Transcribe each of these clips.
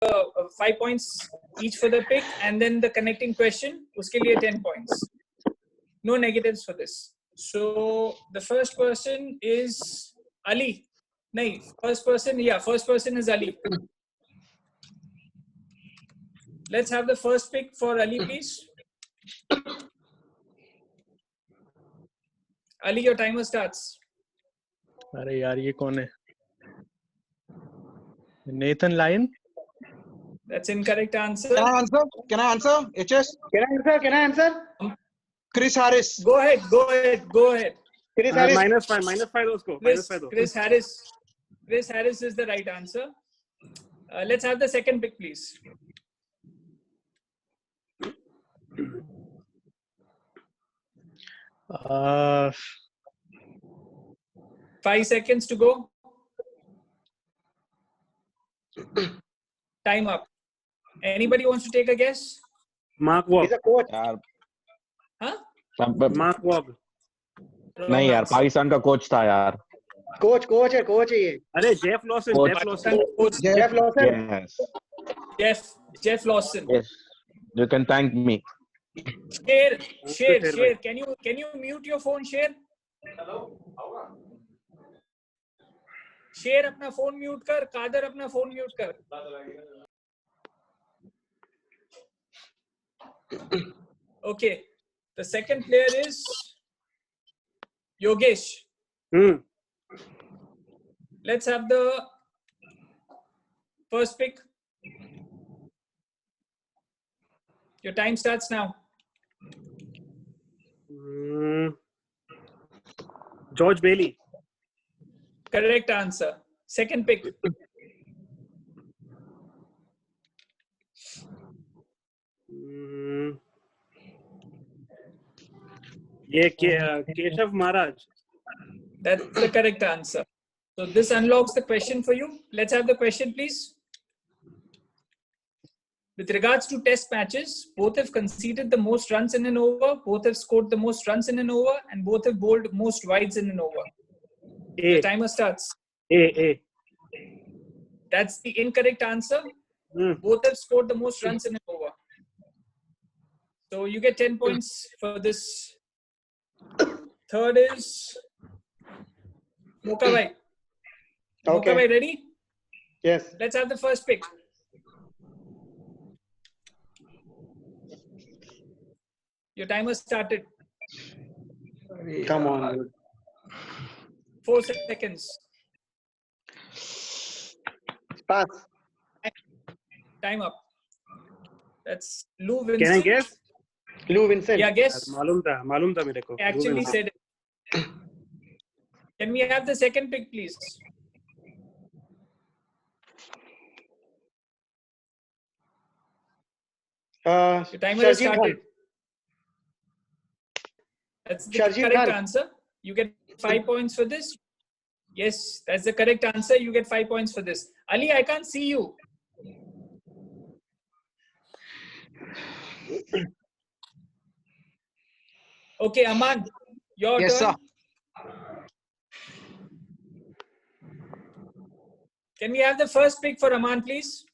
5 points each for the pick, and then the connecting question, uske liye 10 points. No negatives for this. So the first person is Ali. Nahi, first person is Ali. Let's have the first pick for Ali, please. Ali, your timer starts. अरे यार ये कौन है? Nathan Lyon. That's incorrect answer. Can I answer? HS? Can I answer? Chris Harris. Go ahead. Chris Harris. -5 उसको. Chris Harris is the right answer. Let's have the second pick, please. Uh, 5 seconds to go. Time up. Anybody wants to take a guess? Mark Wahlberg. He's a coach. यार Huh? Mark Wahlberg. नहीं यार, पाकिस्तान का coach था यार. Coach है ये. अरे Jeff Lawson. Jeff Lawson. Yes. Jeff Lawson. Yes. You can thank me. Share. Can you mute your phone, Share? Share अपना phone mute कर. कादर अपना phone mute कर. Okay. The second player is Yogesh. Let's have the first pick. Your time starts now. George Bailey. Correct answer. Second pick. ये Keshav Maharaj. That's the correct answer. So this unlocks the question for you. Let's have the question, please. With regards to test matches, both have conceded the most runs in an over, both have scored the most runs in an over, and both have bowled most wides in an over. The timer starts. A. That's the incorrect answer. Both have scored the most runs in an over. So you get 10 points for this. Third is Moka Bhai. Okay. Moka Bhai, ready? Yes. Let's have the first pick. Your timer started. Come on, dude. 4 seconds. Pass. Time up. That's Lou Vincent. Can I guess? Lou Vincent. Yeah, guess. मालूम था मेरे को. I actually said it. Can we have the second pick, please? Your timer has started. That's the correct answer. You get 5 points for this. Yes, that's the correct answer. You get 5 points for this. Ali, I can't see you. Okay, Aman, your turn. Yes, sir. Can we have the first pick for Aman, please?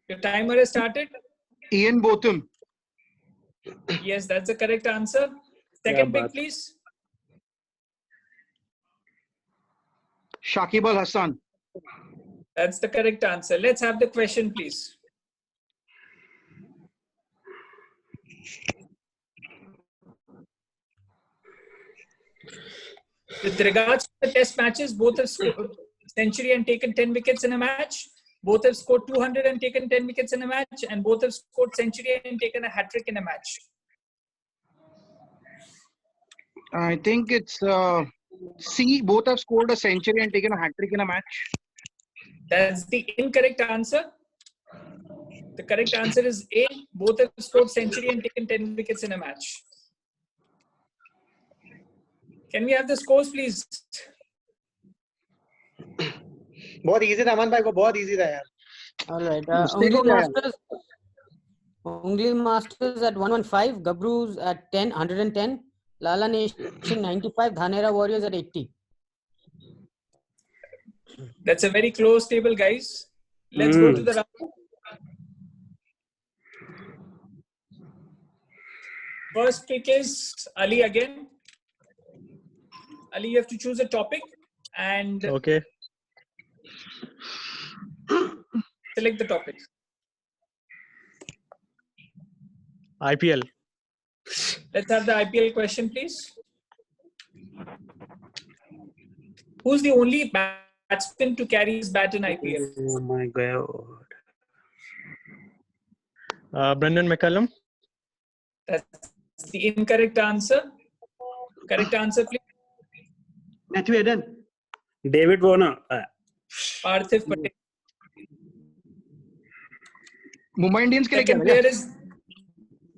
Your timer has started. Ian Botham. Yes, that's the correct answer. Second pick, please. Shakib Al Hasan. That's the correct answer. Let's have the question, please. With regards to the test matches, both have scored century and taken 10 wickets in a match. Both have scored 200 and taken 10 wickets in a match. And both have scored century and taken a hat-trick in a match. I think it's C. Both have scored a century and taken a hat-trick in a match. That's the incorrect answer. The correct answer is A. Both have scored century and taken 10 wickets in a match. Can we have the scores, please? बहुत easy था अमन भाई को, बहुत easy था यार. All right. Ungli Masters at 115, Gabroos at 110, Lala Nation 95, Dhanera Warriors at 80. That's a very close table, guys. Let's go to the round. First pick is Ali again. Ali, you have to choose a topic and Okay. select the topic. IPL. Let's have the IPL question, please. Who's the only batsman to carry his bat in IPL? Oh my god. Brendan McCullum. That's the incorrect answer. Correct answer, please. Matthew Eden. David Warner. Parthiv Patel. Mumbai Indians के लिए क्या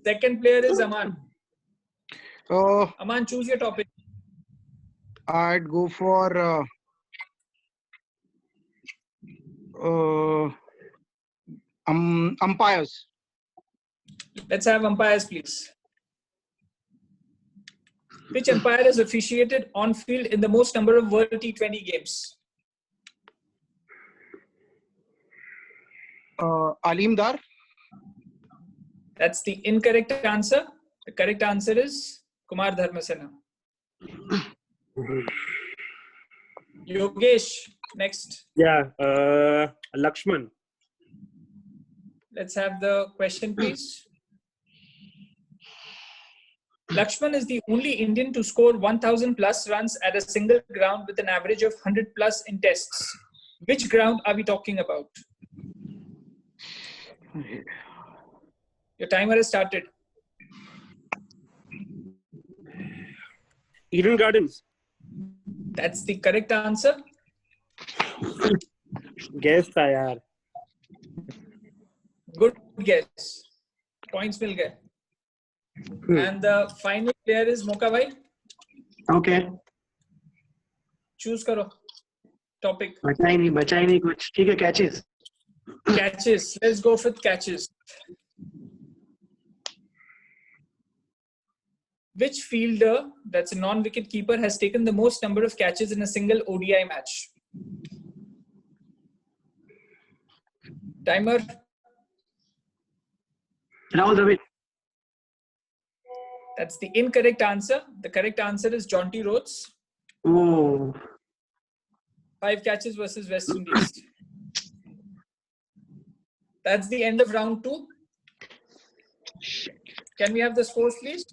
Second player is Aman. So Aman, choose your topic. I'd go for umpires. Let's have umpires, please. Which umpire has officiated on field in the most number of World T20 games? Alim Dar. That's the incorrect answer. The correct answer is Kumar Dharmasena. Yogesh, next. Yeah. Lakshman. Let's have the question, please. Lakshman is the only Indian to score 1,000 plus runs at a single ground with an average of 100 plus in tests. Which ground are we talking about? Your timer has started. Eden Gardens. That's the correct answer. Guess था यार. Good guess. Points will get. And the final player is Moka Bhai. Okay. Choose karo. Topic. बचा ही नहीं कुछ. ठीक है, catches. Catches. Let's go with catches. Which fielder, that's a non-wicket keeper, has taken the most number of catches in a single ODI match? Timer. Rahul Dravid. That's the incorrect answer. The correct answer is Jonty Rhodes. Oh. 5 catches versus West Indies. That's the end of round 2. Can we have the scores, please?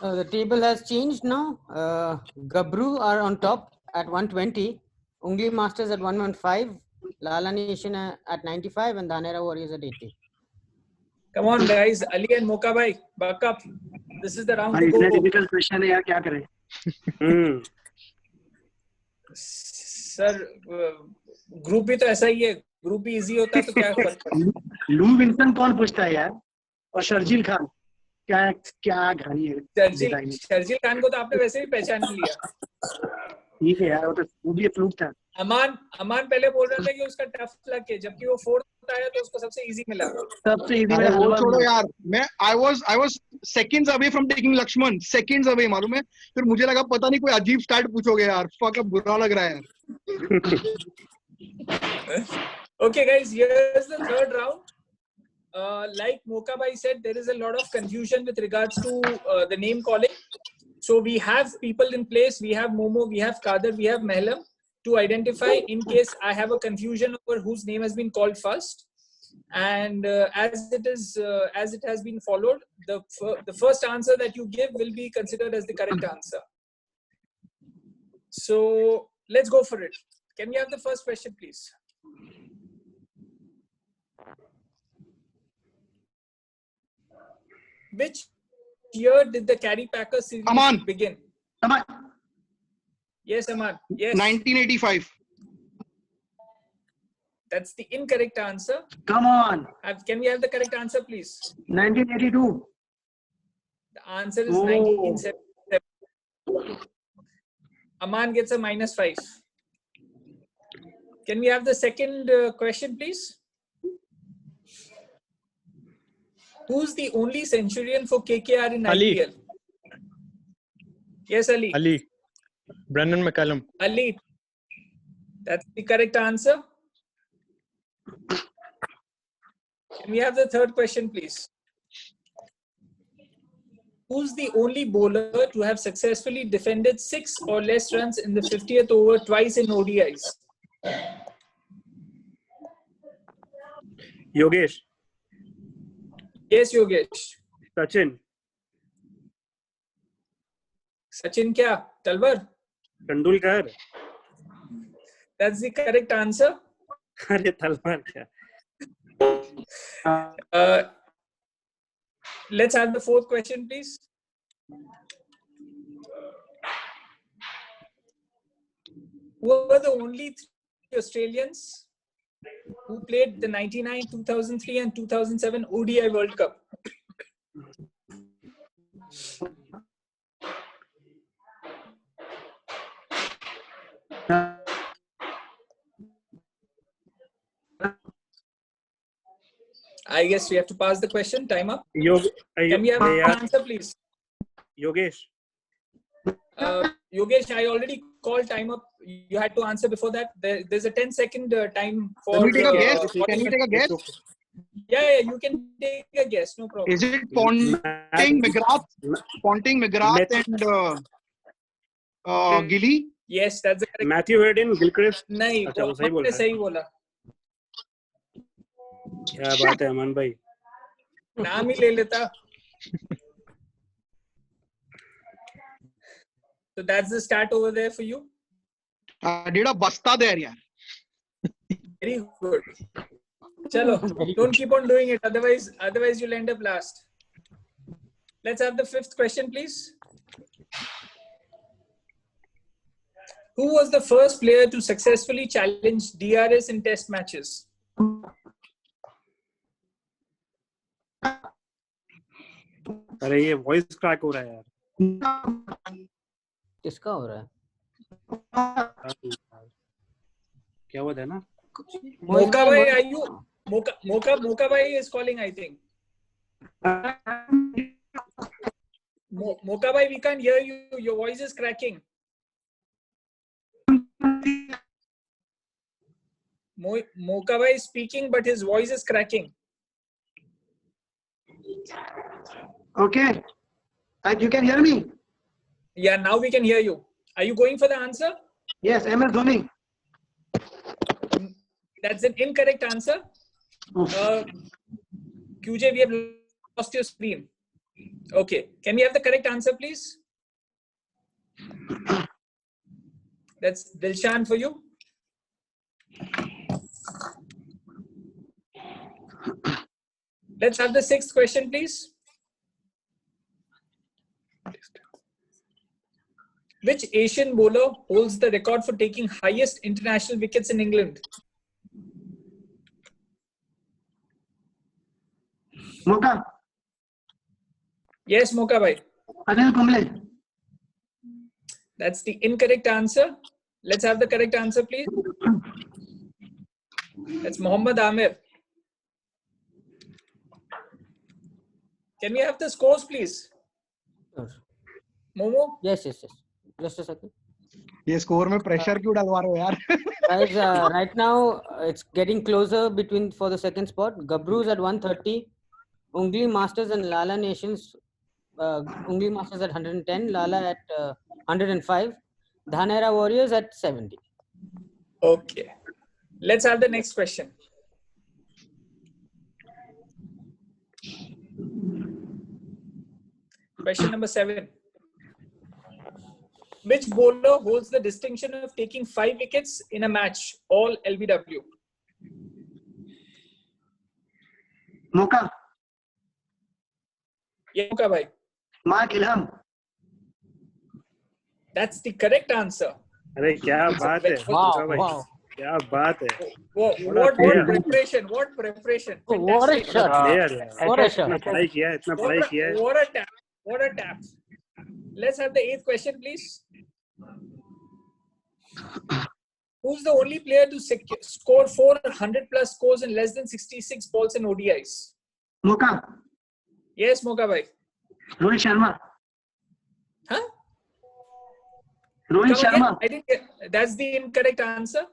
The table has changed now. Gabru are on top at 120. Ungli Masters at 115. Lala Nation at 95 and Dhanera Warriors at 80. Come on, guys. Ali and Moka Bhai, back up. This is the round to go. इतना difficult question है यार, क्या करें? Sir, group भी तो ऐसा ही है. Group भी easy होता है तो क्या फर्क पड़ता है? लू विंसन कौन पूछता है यार? और शर्जील खान क्या घानी है? शर्जील खान को तो आपने वैसे भी पहचान लिया. ठीक है यार, वो भी फ्लूक था. अमान पहले बोल रहा था कि उसका टफ लक है, जबकि वो 4th आया तो उसको सबसे इजी मिला. सबसे इजी मिला. वो छोड़ो यार, मैं I was seconds away from taking Lakshman. Seconds away, मालूम है? फिर मुझे लगा पता नहीं कोई अजीब स्टार्ट पूछोगे यार. Fuck up, बुरा लग रहा है यार. Okay, guys, here's the third round. Like Moka Bhai said, there is a lot of confusion with regards to the name calling. So we have people in place. We have Momo, we have Kader, we have Mehlam to identify in case I have a confusion over whose name has been called first. And as it has been followed, the first answer that you give will be considered as the correct answer. So let's go for it. Can we have the first question, please? Which year did the Caddy Packer series begin? Aman. Yes, Aman. Yes. 1985. That's the incorrect answer. Come on. Can we have the correct answer, please? 1982. The answer is 1977. Aman gets a -5. Can we have the second question, please? Who's the only centurion for KKR in Ali. IPL? Yes, Ali. Ali. Brendan McCullum. Ali. That's the correct answer. Can we have the third question, please? Who's the only bowler to have successfully defended 6 or less runs in the 50th over twice in ODIs? Yogesh. Yes, Yogesh. Sachin. Sachin kya? Talwar? Tendulkar. That's the correct answer. अरे तलवार क्या? Let's have the fourth question, please. Who were the only 3 Australians who played the 99, 2003 and 2007 ODI World Cup? I guess we have to pass the question. Time up. Can we have the answer, please? Yogesh. Yogesh, I already called time up. You had to answer before that. There's a 10-second time for. Can we take a guess? Can we take a guess? Yeah, you can take a guess. No problem. Is it Ponting, McGrath, and Gilly? Yes, that's the correct. Matthew Hayden, Gilchrist. नहीं, अच्छा, वो सही बोल आपने रहा है। सही बोला। क्या बात है अमन भाई? नाम ही ले लेता। So that's the start over there for you. I did a basta there, yeah. Very good. Chalo, don't keep on doing it. Otherwise you'll end up last. Let's have the fifth question, please. Who was the first player to successfully challenge DRS in test matches? अरे ये voice crack हो रहा है यार। किसका हो रहा है? क्या हुआ था ना? Moka bhai, are you? Moka bhai is calling, I think. Moka bhai, we can't hear you. Your voice is cracking. Moka bhai is speaking, but his voice is cracking. Okay. You can hear me? Yeah, now we can hear you. Are you going for the answer? Yes, MS Dhoni. That's an incorrect answer. QJ, we have lost your screen. Okay. Can we have the correct answer, please? That's Dilshan for you. Let's have the sixth question, please. Which Asian bowler holds the record for taking highest international wickets in England? Moka. Yes, Moka bhai. Anil Kumble. That's the incorrect answer. Let's have the correct answer, please. That's Mohammad Amir. Can we have the scores, please? Sure. Momo? Yes. Just a second. ये score में pressure क्यों डलवा रहे हो यार? Guys, right now it's getting closer for the second spot. Gabru's at 130. Ungli Masters and Lala Nations. Ungli Masters at 110. Lala at 105. Dhanera Warriors at 70. Okay. Let's have the next question. Question number 7. Which bowler holds the distinction of taking 5 wickets in a match, all LBW? Moka. Yeah, Moka bhai. Mark Ilham. That's the correct answer. अरे क्या बात है? Wow. क्या बात है? What preparation? What preparation? What a shot. What a shot. इतना पढ़ाई किया है, इतना पढ़ाई किया है। What a tap. What a tap. Let's have the 8th question, please. Who's the only player to score 400 plus scores in less than 66 balls in ODIs? Moka. Yes, Moka bhai. Rohit Sharma. Huh? Rohit Come again? Sharma. I didn't get. That's the incorrect answer.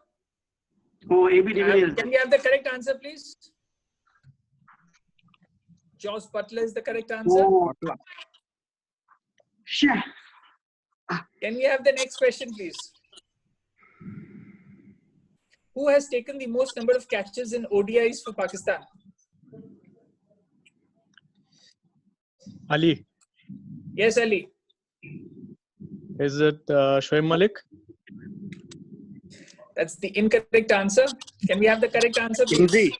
Oh, AB de Villiers. Can we have the correct answer, please? Josh Butler is the correct answer. Oh, shit. Can we have the next question, please? Who has taken the most number of catches in ODIs for Pakistan? Ali. Yes, Ali. Is it Shoaib Malik? That's the incorrect answer. Can we have the correct answer, please? Inzi.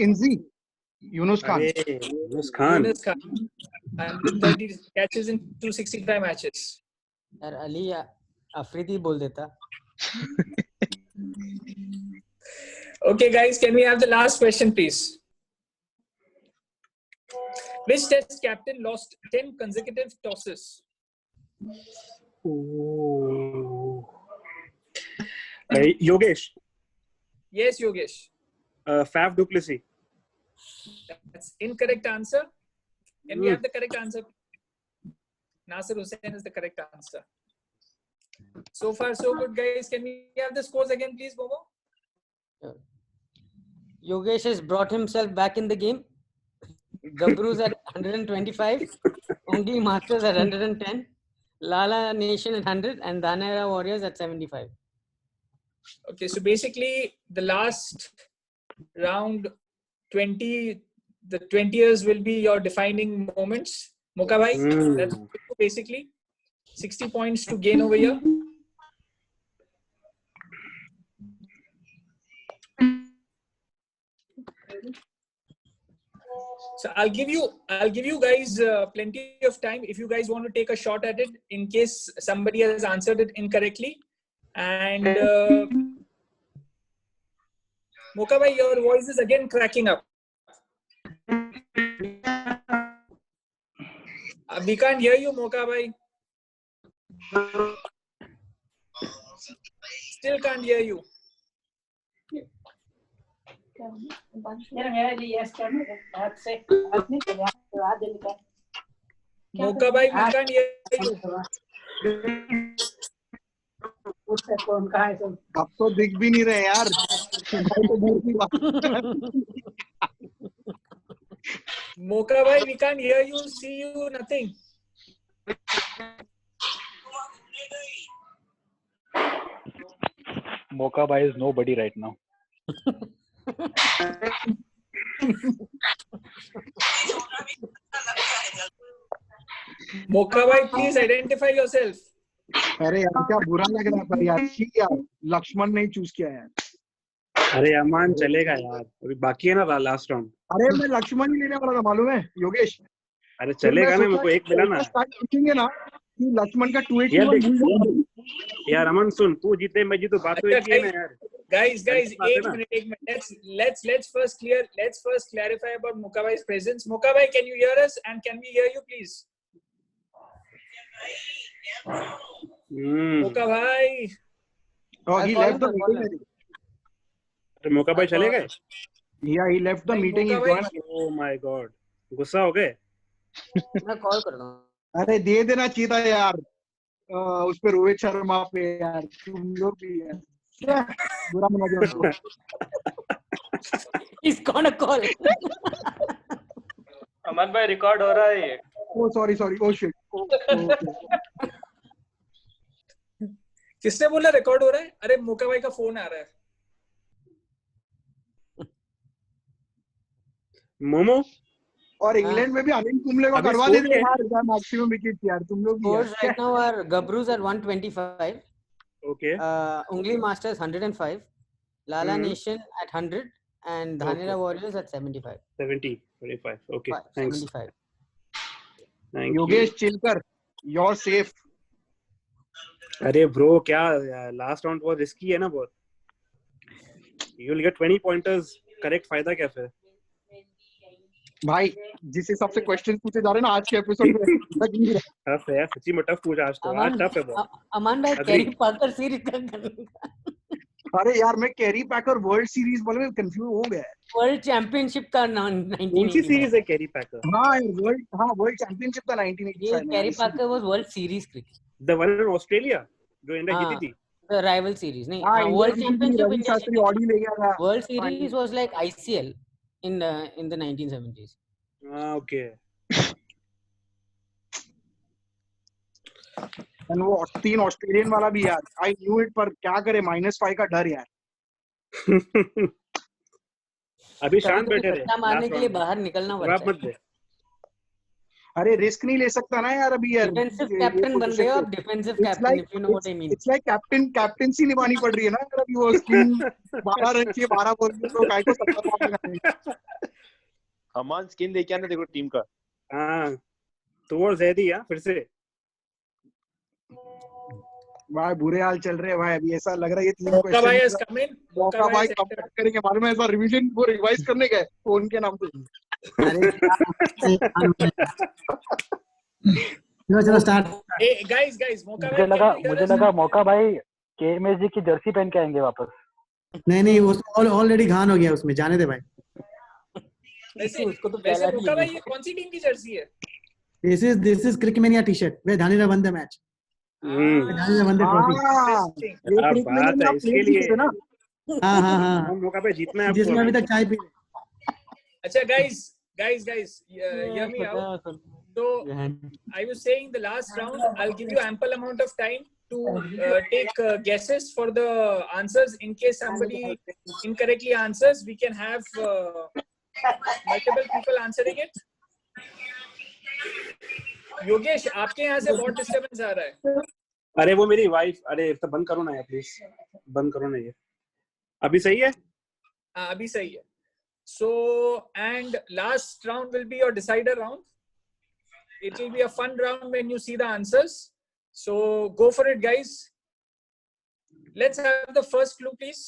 Inzi. Yunus Khan. अरे Yunus Khan. Yunus Khan. 130 catches in 265 matches. यार अली अफरीदी बोल देता. Okay, guys, can we have the last question, please? Which Test captain lost 10 consecutive tosses? Oh. Yogesh. Yes, Yogesh. Faf du Plessis. That's incorrect answer. Can we have the correct answer? Nasir Hussain is the correct answer. So far, so good, guys. Can we have the scores again, please, Momo? Yogesh has brought himself back in the game. Gabru's at 125, Ungli Masters at 110, Lala Nation at 100, and Dhanera Warriors at 75. Okay, so basically, the last round 20, the 20 years will be your defining moments. Moka bhai, that's basically 60 points to gain over here. So I'll give you guys plenty of time if you guys want to take a shot at it in case somebody has answered it incorrectly. And Moka bhai, your voice is again cracking up. We can't hear you, Moka bhai. Still can't hear you. Moka bhai, we can't hear you. अब तो दिख भी नहीं रहे यार. Moka bhai, we can't hear you, see you, nothing. Moka bhai is nobody right now. Moka bhai, please identify yourself. अरे यार क्या बुरा लग रहा है पर यार. ठीक यार, लक्ष्मण नहीं चूज किया यार. अरे अमान चलेगा यार, अभी बाकी है ना लास्ट राउंड. अरे मैं लक्ष्मण ही लेने वाला था, मालूम है योगेश. अरे चलेगा ना, मेरे को एक मिला ना. पूछेंगे ना कि लक्ष्मण का 281 यार अमन सुन, तू जीते मैं जीतू, बात तो एक ही है ना यार. Guys, एक minute. Let's first clarify about Moka bhai's presence. Moka bhai, can you hear us and can we hear you, please? Moka bhai. Oh, he left the meeting. Moka bhai चले गए? Yeah, he left the meeting. Oh my God, गुस्सा हो गए? मैं call कर रहा हूँ. अरे दे देना चाहिए था यार उस पे, रोहित शर्मा पे यार. तुम लोग भी यार बुरा मना दिया. He's gonna call. अमन भाई रिकॉर्ड हो रहा है. Oh sorry. Oh shit. किसने बोला रिकॉर्ड हो रहा है? अरे मोका भाई का फोन आ रहा है. मोमो और इंग्लैंड में भी अनिल कुंबले को करवा देते यार मैक्सिमम विकेट यार. तुम लोग Scores right now are Gabru's at 125. Okay. Ungli Masters 105, Lala Nation at 100, and Dhanera Warriors at 75. 25. Okay. Thanks. 75. Thank Yogesh Chilkar, you're safe. अरे ब्रो क्या लास्ट राउंड बहुत रिस्की है ना बहुत. You will get 20 pointers. Correct फायदा क्या फिर? भाई जिस हिसाब से क्वेश्चन पूछे जा रहे हैं ना आज के एपिसोड में, टफ है सच्ची में, टफ पूछा आज तो. आज टफ है बहुत. अमन भाई कैरी पाकर सीरीज का. अरे यार मैं कैरी पैकर वर्ल्ड सीरीज बोले में कंफ्यूज हो गया. वर्ल्ड चैंपियनशिप का 1980. कौन सी सीरीज है कैरी पैकर? वर्ल्ड चैंपियनशिप का 1985. Carry packer was world series cricket. The one in Australia जो इंडिया जीती थी. The rival series. नहीं, हाँ, World इंडिया की Championship रवि India शास्त्री लेके ऑडी ले गया था World Series was like ICL in the 1970s. Okay. और वो 3 ऑस्ट्रेलियन वाला भी यार, आई न्यू इट, पर क्या करे, -5 का डर यार। अभी शांत कभी-कभी बैठे रहे सट्टा मारने लास्ट के लिए राउंड में, बाहर निकलना जवाब पड़ता मत है। दे। अरे रिस्क नहीं ले सकता ना यार अभी यार, डिफेंसिव ये कैप्टन बन गए हो पोजीशन आप, पे। Defensive it's captain, like if you know what I mean. It's like captaincy निभानी पड़ रही है ना यार अभी, वो स्किन 12 रन चाहिए 12 बॉल में, तो काय को 70 मारने। अमान स्किन लेके आना देखो टीम का। हाँ, तोड़ जैदी है फिर से। भाई बुरे हाल चल रहे हैं भाई, अभी ऐसा लग रहा है ये 3 Moka bhai has question come in. मौका Moka bhai भाई has कम entered. करेंगे, मालूम है, ऐसा रिवीजन वो रिवाइज करने का है फोन के नाम पे। अरे चलो स्टार्ट। Hey guys, Moka मुझे bhai, लगा can you hear us? मौका भाई KMSG की जर्सी पहन के आएंगे वापस। नहीं वो ऑलरेडी घान हो गया उसमें, जाने दे भाई। वैसे उसको तो वैसे पहला भी Moka है। bhai ये कौन सी टीम की जर्सी है? This is Crickmania t-shirt where Dhanira won the match. Dhanira won the trophy. हाँ, Interesting. ये क्या क्रिक में बात है, आप इसके प्लेयर लिए थे ना। हाँ मौका पे जीतना है जिसमें आपको। अभी तक चाय पी रहे। अच्छा guys, hear me out. So I was saying the last round, I'll give you ample amount of time to take guesses for the answers. In case somebody incorrectly answers, we can have multiple people answering it. Yogesh, आपके यहाँ से बहुत disturbance आ रहा है। अरे वो मेरी wife, अरे तो बंद करो ना यार प्लीज, बंद करो ना ये। अभी सही है? हाँ अभी सही है। So and last round will be your decider round. It will be a fun round when you see the answers. So go for it, guys. Let's have the first clue, please.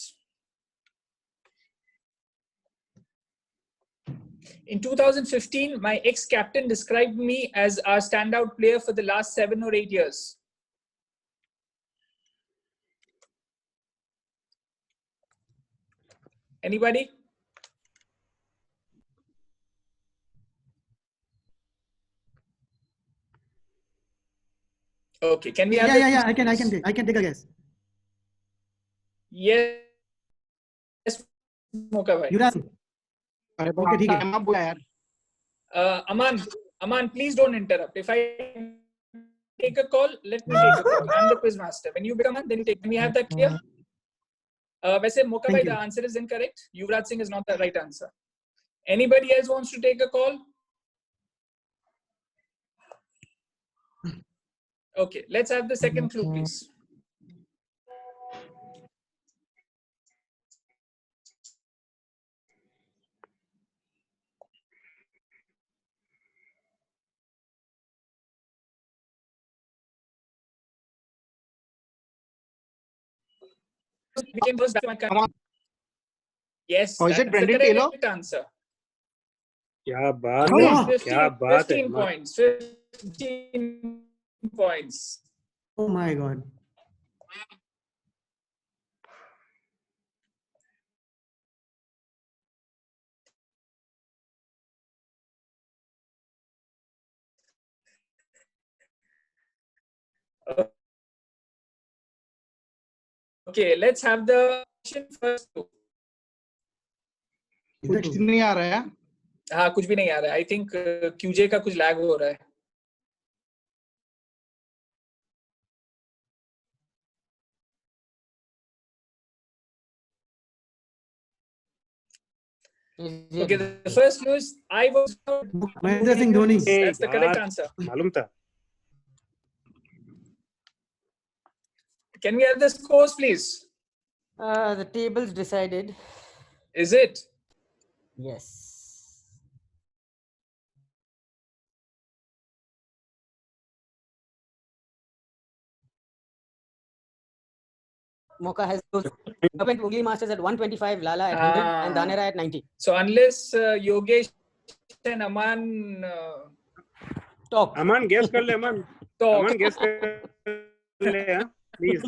In 2015, my ex-captain described me as our standout player for the last 7 or 8 years. Anybody? Okay, can we have Yeah, I can take a guess. Yes, Moka bhai. युवराज अरे Okay, ठीक है। Time up बोला यार। Aman, please don't interrupt. If I take a call, let me take a call. I'm the quiz master. When you become on, then you take. Can we have that clear? वैसे Moka bhai, the answer is incorrect. Yuvraj Singh is not the right answer. Anybody else wants to take a call? Okay, let's have the second clue, please. Became first batsman. Yes, Or is that's it Brendan the Taylor? correct answer. क्या बात Oh, है, 15, क्या बात है। 15 points. 15 points. Oh my god. Okay, let's have the question first. कुछ नहीं आ रहा है। हाँ कुछ भी नहीं आ रहा है। I think QJ का कुछ लैग हो रहा है। Okay, the first clue is I was. Mahendra Singh Dhoni. That's the correct answer. मालूम था। Can we have the scores, please? The table's decided. Is it? Yes. Moka has opened Ungli Masters at 125, Lala at 100, and Dhanira at 90. So unless Yogesh and Aman talk. Aman guess कर ले Aman. Talk. Aman guess कर ले यार, please.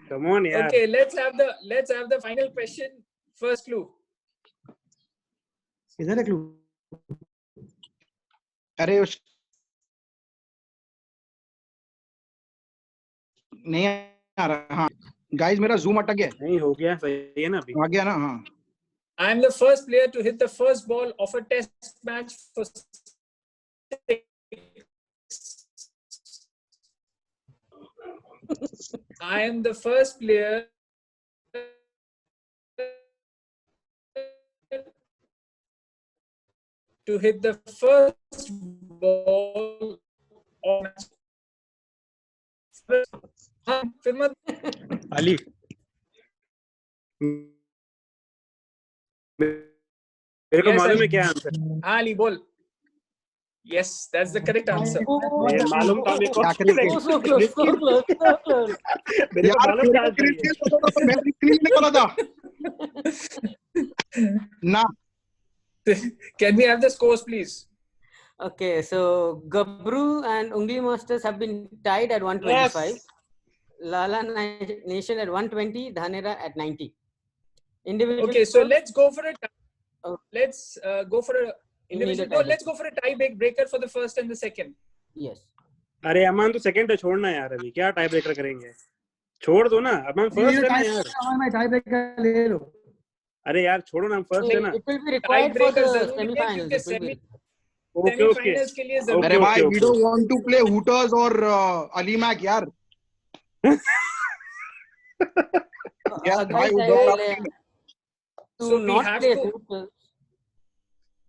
Come on यार. Okay, let's have the final question. First clue. इधर है clue. अरे नहीं आ रहा। हाँ गाइस मेरा जूम अटक गया। नहीं हो गया, सही है ना अभी? आ गया ना? हाँ। I am the first player to hit the first ball of a test match for 6. I am the first player to hit the first ball of match. हाँ, फिर मत Ali. मेरे को Yes, मालूम Ali. है क्या आंसर। हाँ अली बोल। Yes, that's the correct answer. मुझे मालूम था मेरे को। क्या करें? So close, so close, so close. मेरे को यार मालूम मेरे था को क्रिस गेल पता था तो मैं क्रिस नहीं बोला था ना। Can we have the scores, please? Okay, so Gabru and Ungli Masters have been tied at 125. Yes. Lala Nation at 120, Dhanera at 90. Individual Okay, so scores? let's go for it. Oh. Let's go for a You need a individual. No, tiebreaker. let's go for a tie breaker for the first and the second. Yes. अरे अमान तो second है, छोड़ना यार, अभी क्या tie breaker करेंगे? छोड़ दो ना, अमान फर्स्ट है ना यार। मैं टाई ब्रेकर ले लो। अरे यार छोड़ो ना, हम फर्स्ट है ना। It will be required for Tiebreaker the जरूरी है semi-finals. क्योंकि It will be okay okay. semi-finals के लिए जरूरी अरे Okay, भाई okay, we okay. don't want to play Hooters और अली मैक यार। यार भाई guys, उधर to So we not have play to- Hooters.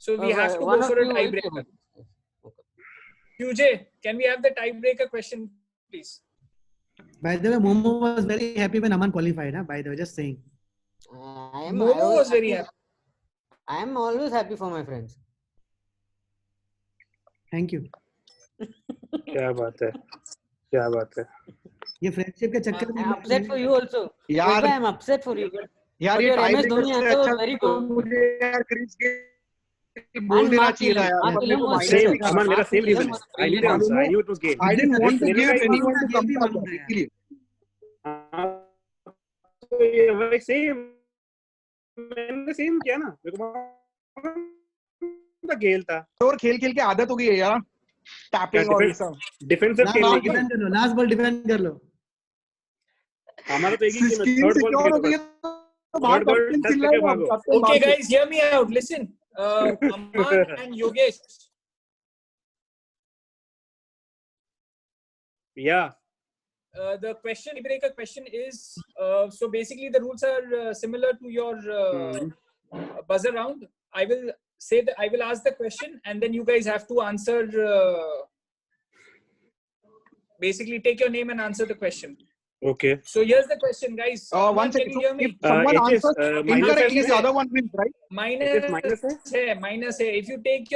So we have to one go of for a you will tiebreaker. play. QJ, can we have the tiebreaker question, please? By the way, Momo was very happy when Aman qualified. By the way, just saying. Momo was very happy. I am always happy for my friends. Thank you. क्या बात है, क्या बात है। ये friendship के चक्कर में I'm upset for you also. यार I am upset for you. यार But ये your tie MS breaker Dhoni से answer was अच्छा very तो good. मुझे यार क्रिस गेल बोल And देना Mark चाहिए था Williams. यार। Mark अपने को Williams was minus same better. अमान, मेरा Mark सेम रीजन Williams है। was I knew the brilliant. Answer, I knew it was game. I didn't want to मेरे give को anyone to come भी back मालूम था यार। इसलिए। तो ये वही सेम, मैंने सेम किया ना, मेरे को गेल था। और खेल खेल के आदत हो गई है यार टैपिंग और ये सब। डिफेंसिव खेलने की। डिफेंड कर लो, लास्ट बॉल डिफेंड कर लो। हमारा तो एक ही गेम है, स्किन थर्ड बॉल सिक्योर हो गई है तो भाग थर्ड बॉल कैप्टन टच चिल्ला करके रहा भागो। Captain Okay, guys, hear me out. Listen, Aman and Yogesh. Yeah. The tiebreaker question is so basically the rules are similar to your buzzer round. I will ask the question and then you guys have to answer. Basically, take your name and answer the question. Okay. So here's the question, guys. One Aman, can second. you hear me? If someone HS, answers minus incorrectly, है the other one wins, right? Minus है? minus hai. If you take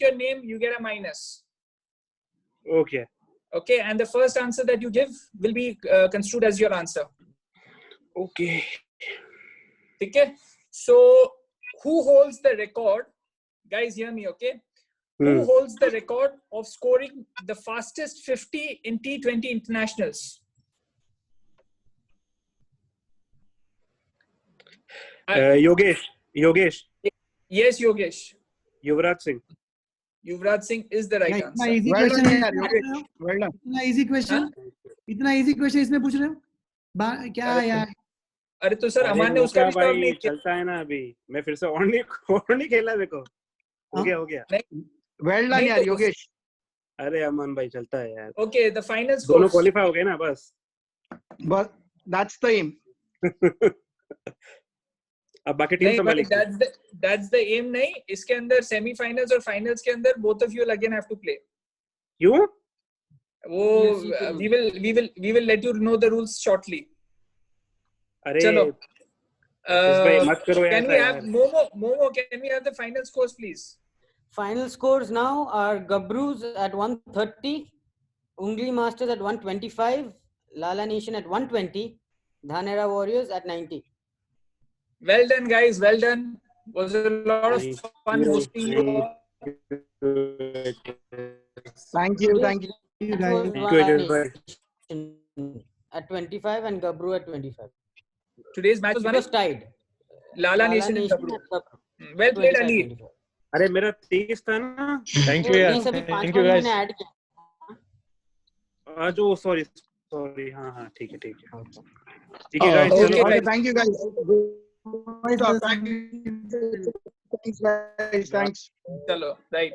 your name, you get a minus. Okay. Okay, and the first answer that you give will be construed as your answer. Okay. Okay. So, who holds the record? Guys, hear me, okay? Who holds the record of scoring the fastest 50 in T20 internationals? Yogesh. Yes, Yogesh. Yuvraj Singh. Yuvraj Singh is the right इतना answer. Easy Well done, question यार, Yogesh. Well done. इतना easy question इसमें पूछ रहे हो क्या यार? अरे तो सर अमान ने उसका भी जवाब नहीं दिया। चलता है ना अभी, मैं फिर से और नहीं खेला मेरे को। हो गया। Well done, यार, Yogesh. अरे अमन भाई चलता है यार। Okay, the final दोनों scores. क्वालिफाई हो गए ना बस। But that's the aim. अब बाकी टीम नहीं भाई, संभालेगी। that's the aim नहीं। इसके अंदर सेमीफाइनल्स और फाइनल्स के अंदर both of you will again have to play. क्यों? वो we will let you know the rules shortly. अरे चलो. भाई मत करो यार। Can we have Momo? Can we have the final scores, please? Final scores now are Gabru's at 130, Ungli Masters at 125, Lala Nation at 120, Dhanera Warriors at 90. Well done, guys. Well done. Was a lot of fun hosting you all. Thank you. You guys. At 25 and Gabru at 25. Today's match It was tied. Lala Nation and Gabru. Well played, Ali. अरे मेरा 30 था ना। Thank you यार. Thank you guys. जो sorry sorry हाँ ठीक है ठीक है गाइस Okay, चलो guys. Thank you guys. Thanks guys. Thanks. चलो, right.